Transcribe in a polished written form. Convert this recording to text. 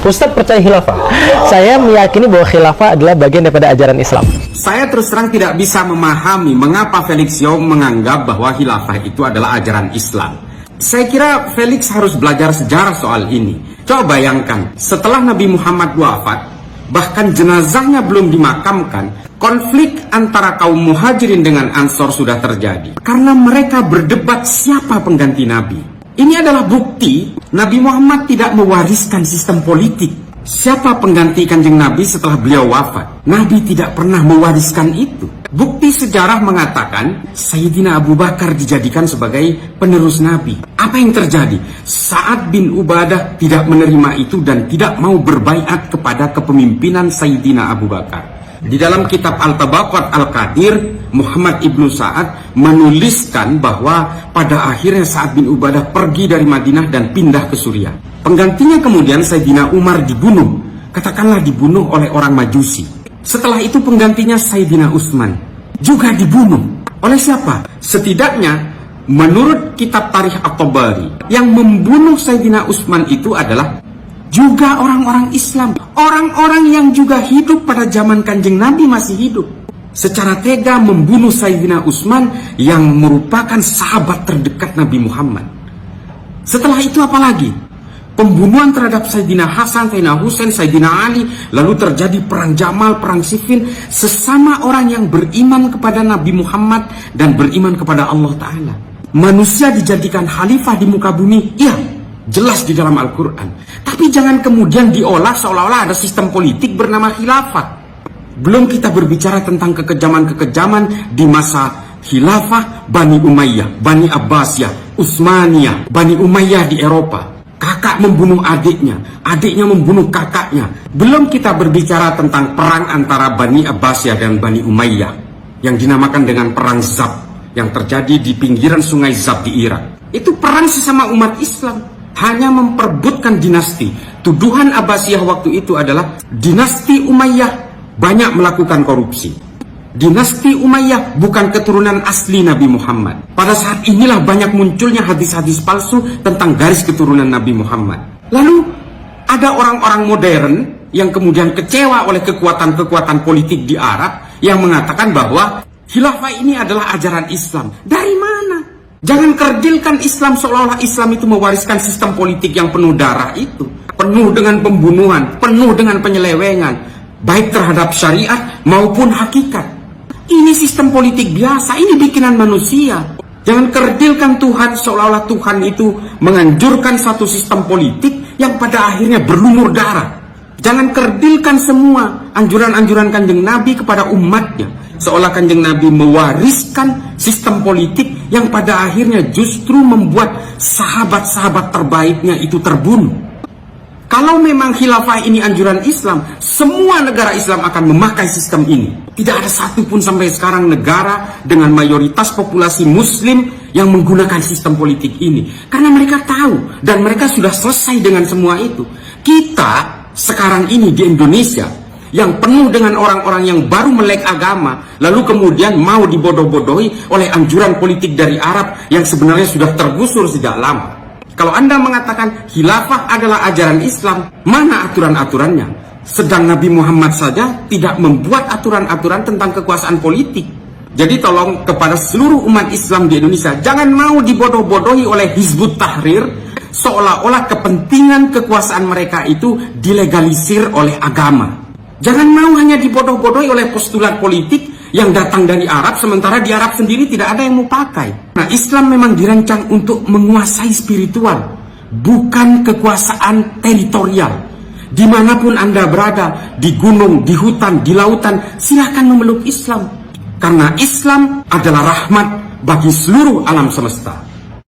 Ustadz percaya khilafah. Saya meyakini bahwa khilafah adalah bagian daripada ajaran Islam. Saya terus terang tidak bisa memahami mengapa Felix Young menganggap bahwa khilafah itu adalah ajaran Islam. Saya kira Felix harus belajar sejarah soal ini. Coba bayangkan, setelah Nabi Muhammad wafat, bahkan jenazahnya belum dimakamkan, konflik antara kaum muhajirin dengan ansor sudah terjadi. Karena mereka berdebat siapa pengganti Nabi. Ini adalah bukti Nabi Muhammad tidak mewariskan sistem politik. Siapa pengganti Kanjeng Nabi setelah beliau wafat? Nabi tidak pernah mewariskan itu. Bukti sejarah mengatakan Sayyidina Abu Bakar dijadikan sebagai penerus Nabi. Apa yang terjadi? Sa'ad bin Ubadah tidak menerima itu dan tidak mau berbaiat kepada kepemimpinan Sayyidina Abu Bakar. Di dalam kitab Al-Tabaqat Al-Qadir, Muhammad ibnu Sa'ad menuliskan bahwa pada akhirnya Sa'ad bin Ubadah pergi dari Madinah dan pindah ke Suriah. Penggantinya kemudian Sayyidina Umar dibunuh, katakanlah dibunuh oleh orang Majusi. Setelah itu penggantinya Sayyidina Utsman juga dibunuh. Oleh siapa? Setidaknya menurut kitab Tarikh At-Tabari, yang membunuh Sayyidina Utsman itu adalah juga orang-orang Islam, orang-orang yang juga hidup pada zaman Kanjeng Nabi masih hidup. Secara tega membunuh Sayyidina Utsman yang merupakan sahabat terdekat Nabi Muhammad. Setelah itu apa lagi? Pembunuhan terhadap Sayyidina Hasan, Sayyidina Husain, Sayyidina Ali. Lalu terjadi perang Jamal, perang Siffin. Sesama orang yang beriman kepada Nabi Muhammad dan beriman kepada Allah Ta'ala. Manusia dijadikan khalifah di muka bumi. Iya, jelas di dalam Al-Quran. Tapi jangan kemudian diolah seolah-olah ada sistem politik bernama khilafah. Belum kita berbicara tentang kekejaman-kekejaman di masa khilafah Bani Umayyah, Bani Abbasiyah, Utsmaniyah, Bani Umayyah di Eropa. Kakak membunuh adiknya, adiknya membunuh kakaknya. Belum kita berbicara tentang perang antara Bani Abbasiyah dan Bani Umayyah yang dinamakan dengan perang Zab yang terjadi di pinggiran sungai Zab di Irak. Itu perang sesama umat Islam, hanya memperebutkan dinasti. Tuduhan Abbasiyah waktu itu adalah dinasti Umayyah banyak melakukan korupsi. Dinasti Umayyah bukan keturunan asli Nabi Muhammad. Pada saat inilah banyak munculnya hadis-hadis palsu tentang garis keturunan Nabi Muhammad. Lalu ada orang-orang modern yang kemudian kecewa oleh kekuatan-kekuatan politik di Arab yang mengatakan bahwa khilafah ini adalah ajaran Islam. Dari mana? Jangan kerdilkan Islam seolah-olah Islam itu mewariskan sistem politik yang penuh darah itu. Penuh dengan pembunuhan, penuh dengan penyelewengan, baik terhadap syariat maupun hakikat. Ini sistem politik biasa, ini bikinan manusia. Jangan kerdilkan Tuhan seolah-olah Tuhan itu menganjurkan satu sistem politik yang pada akhirnya berlumur darah. Jangan kerdilkan semua anjuran-anjuran Kanjeng Nabi kepada umatnya, seolah Kanjeng Nabi mewariskan sistem politik yang pada akhirnya justru membuat sahabat-sahabat terbaiknya itu terbunuh. Kalau memang khilafah ini anjuran Islam, semua negara Islam akan memakai sistem ini. Tidak ada satupun sampai sekarang negara dengan mayoritas populasi muslim yang menggunakan sistem politik ini. Karena mereka tahu dan mereka sudah selesai dengan semua itu. Kita sekarang ini di Indonesia yang penuh dengan orang-orang yang baru melek agama, lalu kemudian mau dibodoh-bodohi oleh anjuran politik dari Arab yang sebenarnya sudah tergusur sejak lama. Kalau Anda mengatakan khilafah adalah ajaran Islam, mana aturan-aturannya? Sedang Nabi Muhammad saja tidak membuat aturan-aturan tentang kekuasaan politik. Jadi tolong kepada seluruh umat Islam di Indonesia, jangan mau dibodoh-bodohi oleh Hizbut Tahrir, seolah-olah kepentingan kekuasaan mereka itu dilegalisir oleh agama. Jangan mau hanya dibodoh-bodohi oleh postulat politik yang datang dari Arab, sementara di Arab sendiri tidak ada yang mau pakai. Nah, Islam memang dirancang untuk menguasai spiritual, bukan kekuasaan teritorial. Dimanapun Anda berada, di gunung, di hutan, di lautan, silakan memeluk Islam. Karena Islam adalah rahmat bagi seluruh alam semesta.